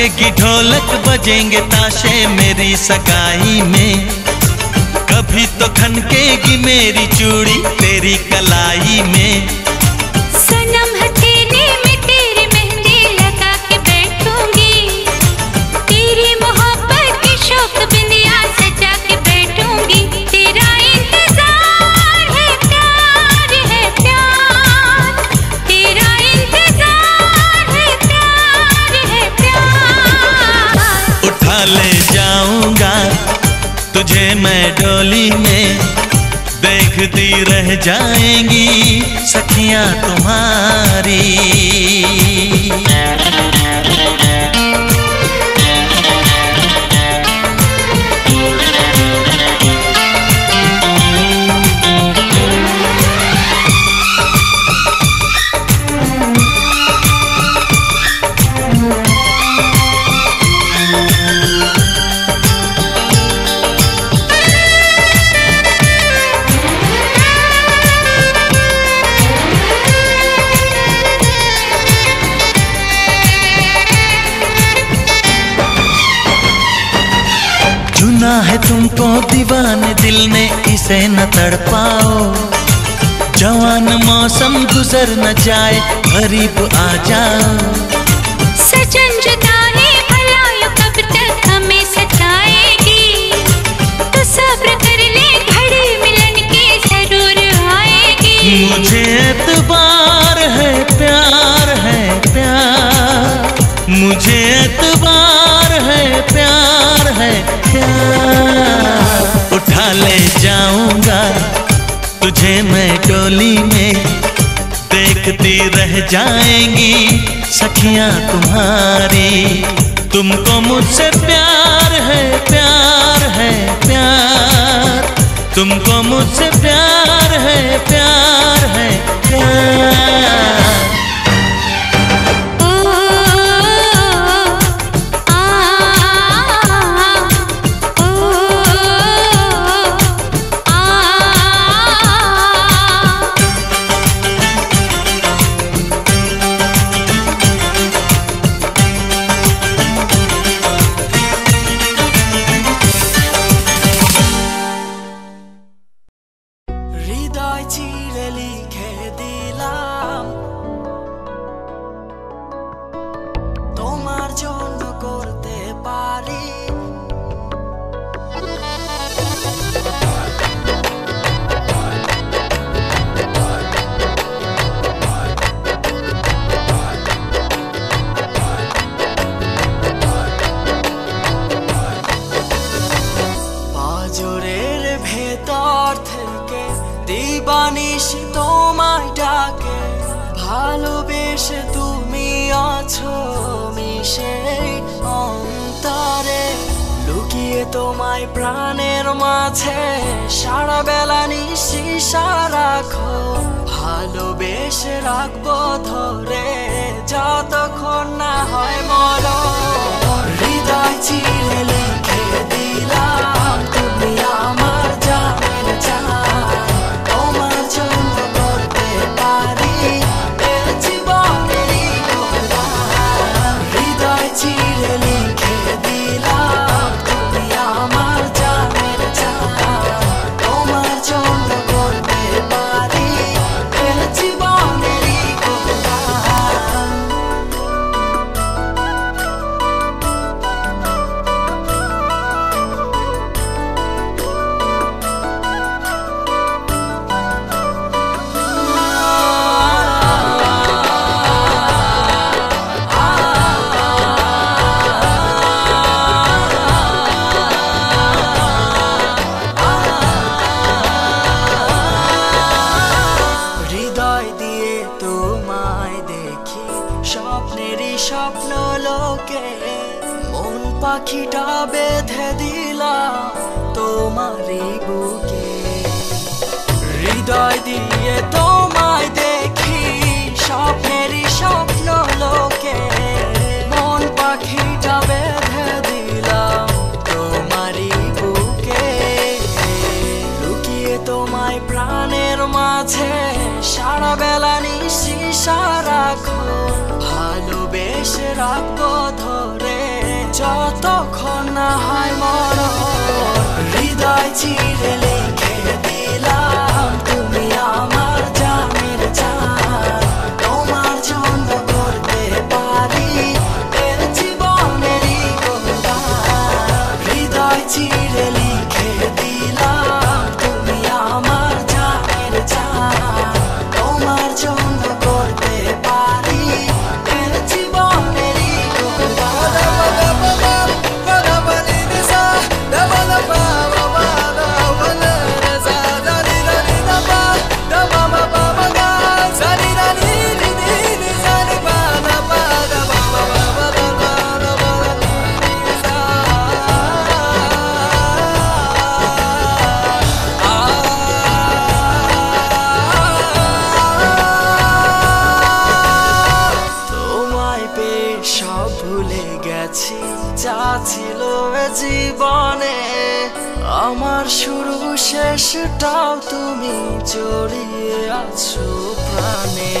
बजेगी ढोलक बजेंगे ताशे मेरी सगाई में, कभी तो खनकेगी मेरी चूड़ी तेरी कलाई में। सनम हथेली में तेरी मेहंदी लगा के बैठूंगी, तेरी मोहब्बत की शौक बिंदिया सजा के बैठूंगी। तेरा इंतजार है प्यार है प्यार, तेरा इंतजार है प्यार। उठा ले जाऊंगा तुझे मैं डोली में, देखती रह जाएंगी सखियां तुम्हारी। चुना है तुमको दीवाने दिल ने, इसे न तड़पाओ। जवान मौसम गुजर न जाए, करीब आ जाओ। सजन जुदाई भला यूं कब तक हमें सताएगी, तो सब्र कर ले घड़ी मिलन की जरूर आएगी। मुझे एतबार है प्यार है प्यार, मुझे एतबार है प्यार है प्यार। उठा ले जाऊंगा तुझे मैं डोली में, देखती रह जाएंगी सखियां तुम्हारी। तुमको मुझसे प्यार है प्यार है प्यार, तुमको मुझसे प्यार है प्यार है प्यार। ভালোবেসে তুমি আছো মিশে অন্তরে, লুকিয়ে তোমায় প্রাণের মাঝে সারা বেলা নিশিশা রাখো। ভালোবেসে রাখবো ধরে যতক্ষণ না হয় মরণ। হৃদয় চিরে লিখে দিলাম তুমি আমার জানের জান, তোমার জন্য করতে পারি জীবনেরই গোলাম। হৃদয় চিরে লিখে দিলাম তুমি আমার জানের জান, তোমার জন্য করতে পারি জীবনেরই গোলাম। স্বপ্ন লোকে মন পাখিটা বেঁধে দিলাম তোমারই বুকে। হৃদয় দিয়ে তোমায় দেখি স্বপ্নেরই স্বপ্ন লোকে, মন পাখিটা বেঁধে দিলাম তোমারই বুকে। লুকিয়ে তোমায় প্রাণের মাঝে সারা বেলা নিশিশা রাখো, ভালোবেসে রাখবো ধরে হৃদয় চিরে লিখে দিলাম তুমি আমার জানের জান তোমার জন্য করতে পারি এর জীবনেরই কোরবান হৃদয় চিরে লিখে দিলাম তুমি আমার জানের জান তোমার জন্য করতে পারি এর জীবনেরই সব ভুলে গেছি যা ছিল জীবনে আমার শুরু শেষটাও তুমি জড়িয়ে আছো প্রাণে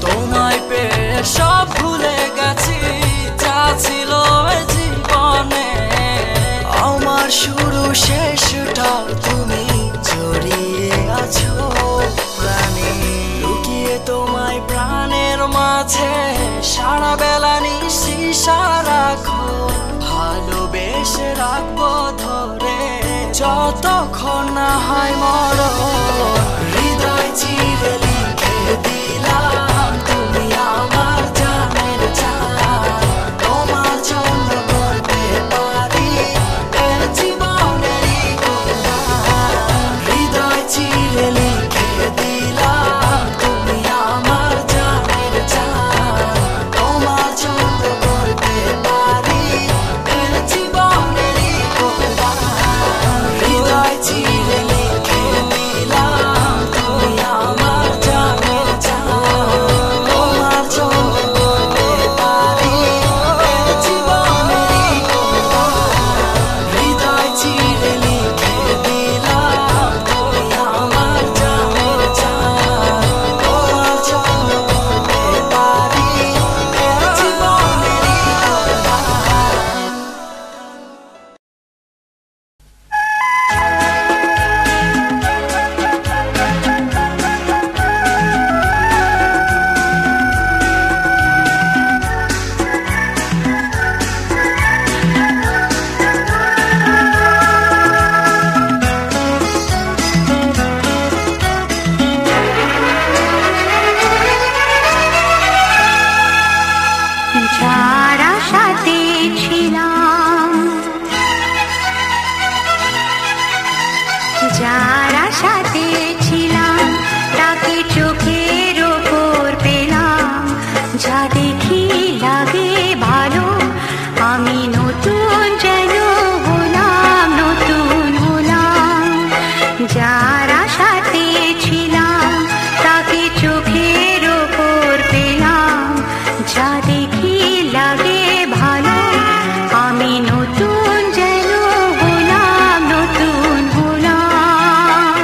তোমায় পেয়ে সব ভুলে গেছি যা ছিল জীবনে আমার শুরু শেষটাও তুমি জড়িয়ে আছো প্রাণে লুকিয়ে তোমায় প্রাণের মাঝে সারা বেলা নিশি সারাক্ষণ ভালোবেসে রাখবো ধরে যতক্ষণ না হয় মরণ হৃদয় চিরে লিখে দিলাম তুমি আমার জানের জান তোমার জন্য করতে পারি এর জীবনেরই কোরবান হৃদয় চিরে লিখে দিলাম তুমি আমার জানের জান তোমার জন্য করতে পারি এর জীবনেরই কোরবান হৃদয় চিরে লিখে দিলাম তুমি আমার জানের জান তোমার জন্য করতে পারি এর জীবনেরই কোরবান হৃদয় চিরে লিখে দিলাম তুমি আমার জানের জান তোমার জন্য করতে পারি এর জীবনেরই যার আশাতে ছিলাম যার আশাতে ছিলাম তাকে চোখের ওপর পেলাম যা দেখি লাগে ভালো আমি নতুন যেন হলাম নতুন হলাম যার আশাতে ছিলাম তাকে চোখের ওপর পেলাম যা দেখি লাগে ভালো আমি নতুন যেন হলাম নতুন হলাম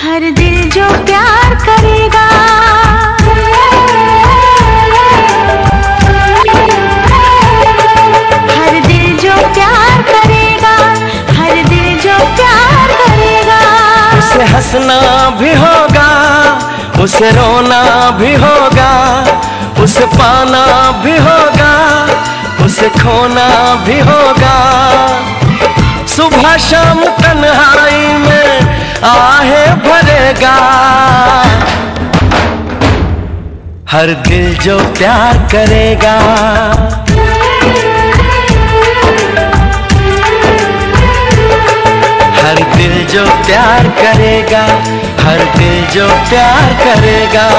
हर दिल जो प्यार करेगा, हर दिल जो प्यार करेगा, हर दिल जो प्यार करेगा। उसे हंसना भी होगा, उसे रोना भी होगा, उसे पाना भी होगा, उसे खोना भी होगा। सुबह शाम तन्हाई में आहे भरेगा, हर दिल जो प्यार करेगा। हर दिल जो प्यार करेगा, हर दिल जो प्यार करेगा।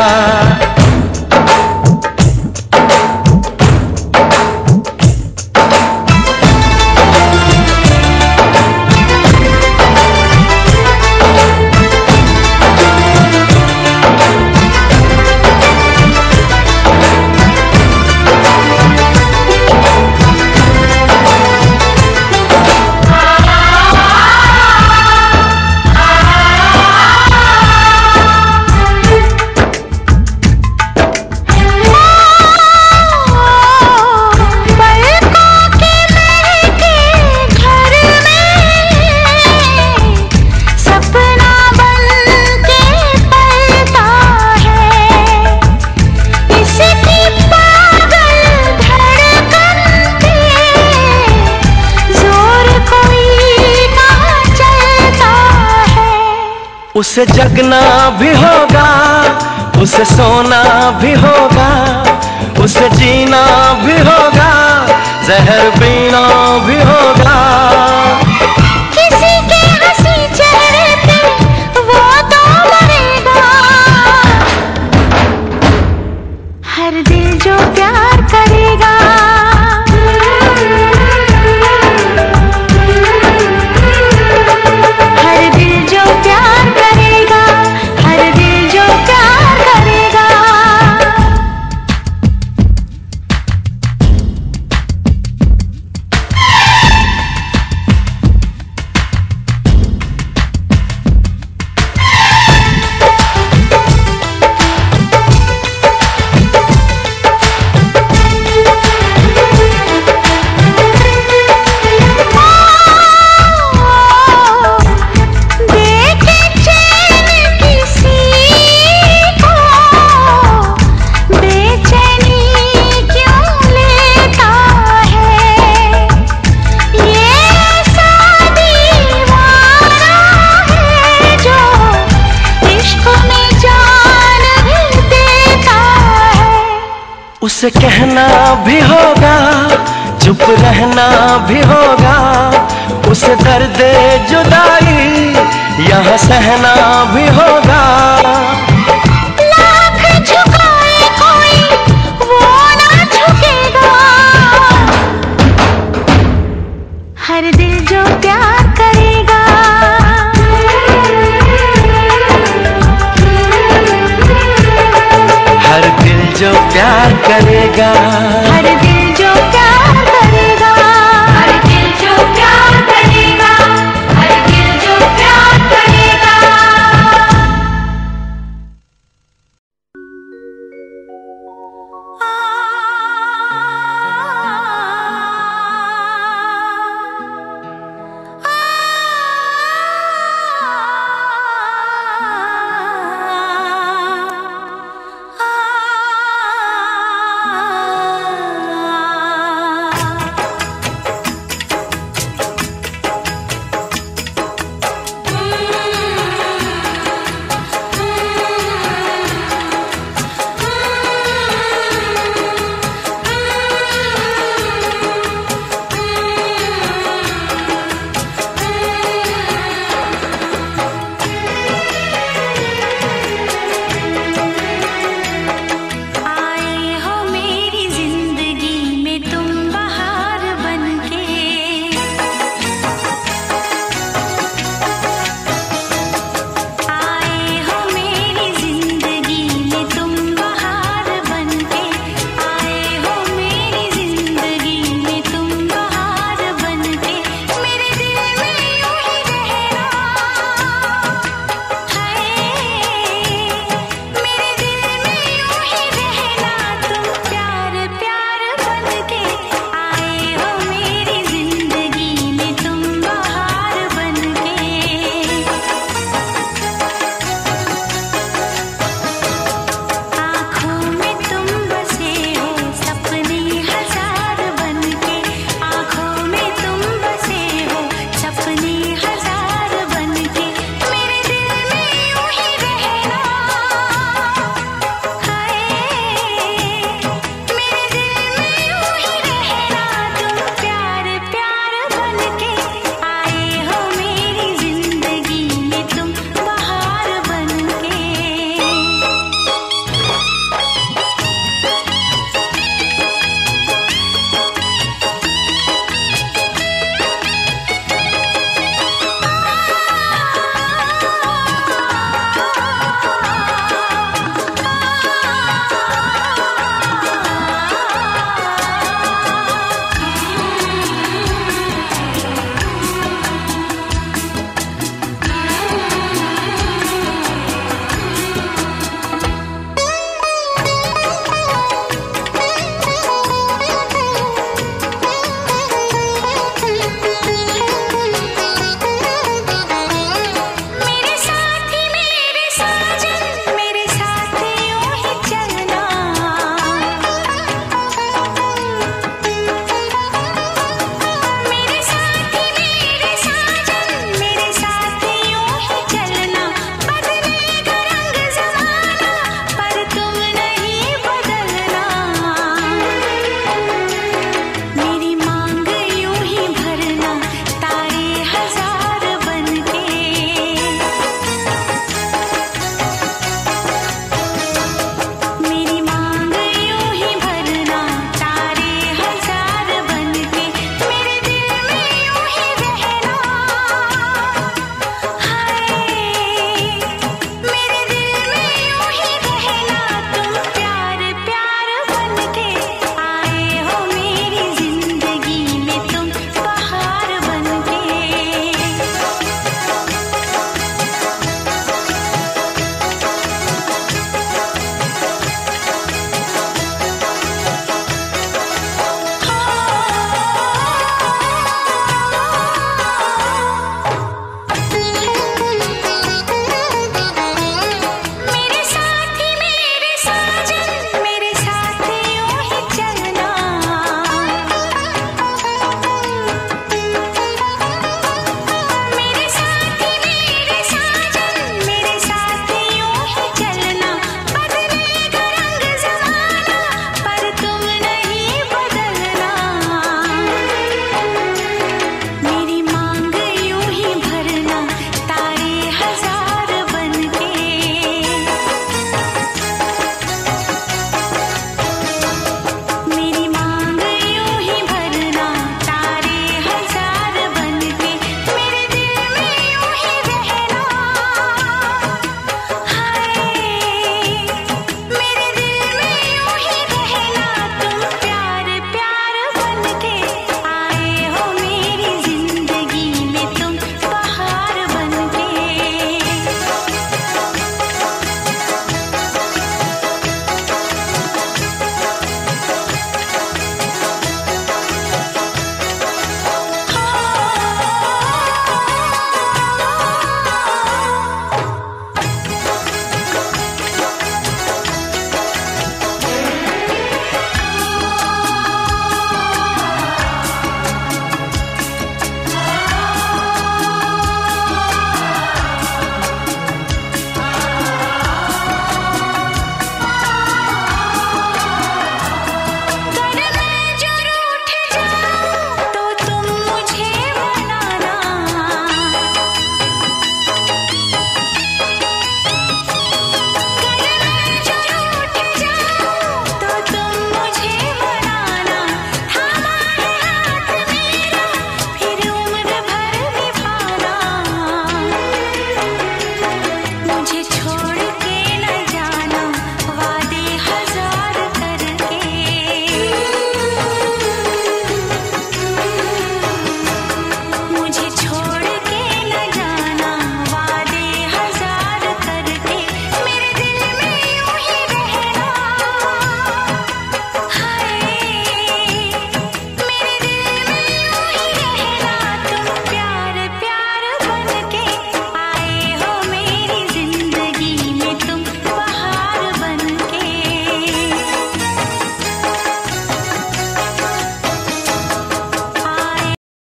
उसे जगना भी होगा, उसे सोना भी होगा, उसे जीना भी होगा, जहर पीना भी होगा। किसी के हंसी चेहरे पे वो तो मरेगा, हर दिल जो प्यार करेगा। हर दिल जो प्यार करेगा, हर दिल जो प्यार करेगा। उसे कहना भी होगा, चुप रहना भी होगा, उसे दर्द जुदाई यहाँ सहना भी होगा। लाख झुकाए कोई वो ना झुकेगा, हर दिल जो प्यार करेगा। हर दिल जो प्यार करेगा,